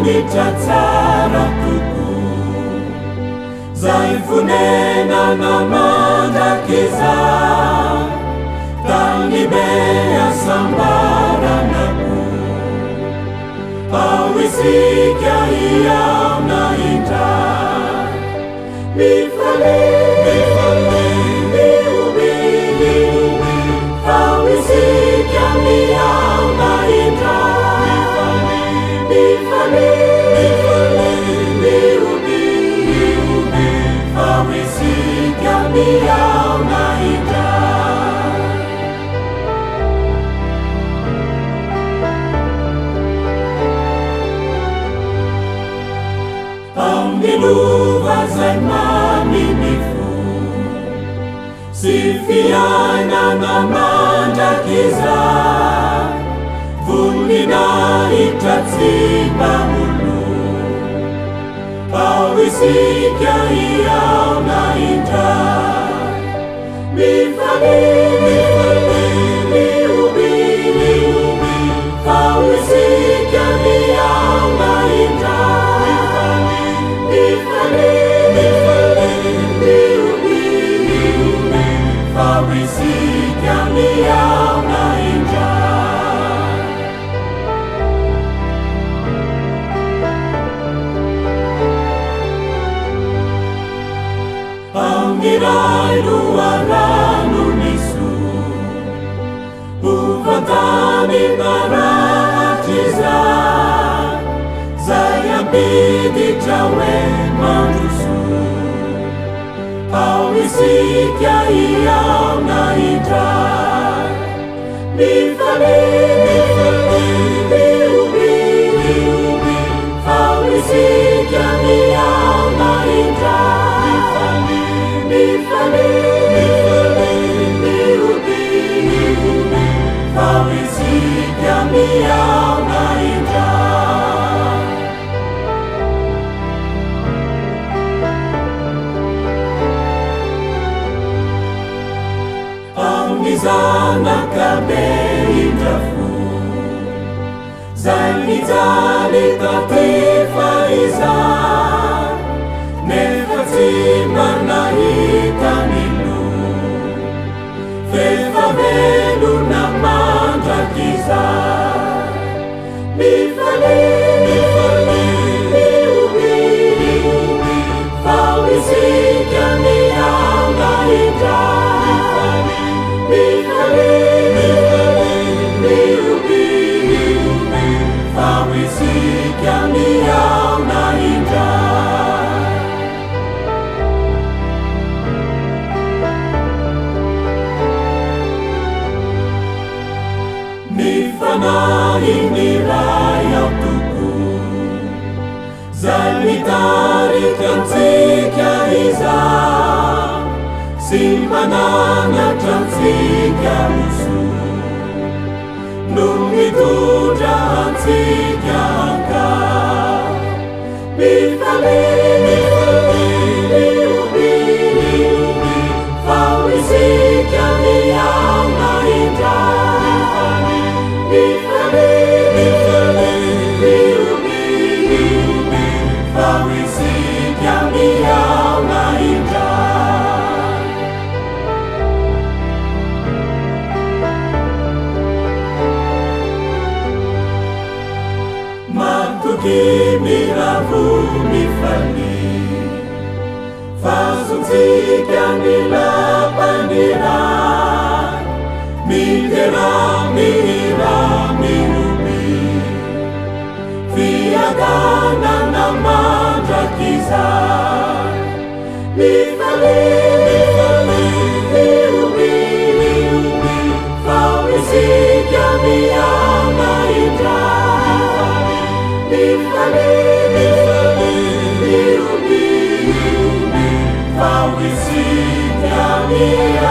nitratsara toko zay fonenana mandrakiza tany mea sambaranako ao isika iaona indray mifale miomily ao isika miaona indray mifale miomily ao isika miaona indray Amilova zay maninifo sy fiainana mandrakiza voninahitra tsy mpamolo ao isika iaona indray mifale miomily ao isika miaona indray mifale miomily ao isika miaona indray Angiray luarano niso uvantany naratiza zay ambiditra hoe mandroso ao isika iaona indray mifale miomily ao isika miaona indray mifale miomily ao isika miaona indray Zanakabe indrafo zay mijaly taty faizan nefa tsy manahita milo fefavelona mandrakizay mifale miomily ao isika miaona indray mifale miomily ao isika miaona indray mifanahy ny ray ao toko zay mitarika antsika izay sy mananatra antsika oso no mitondra antsika ankay mifale miomily ao isika miaona indray mifale miomily ao isika miaona indray Matoky miravo mifali fazontsika ny lapandiray mitera mihira miroby fiadanana mandrakizay mifale miomily ao isika miaona indray mifale miomily ao isika miaona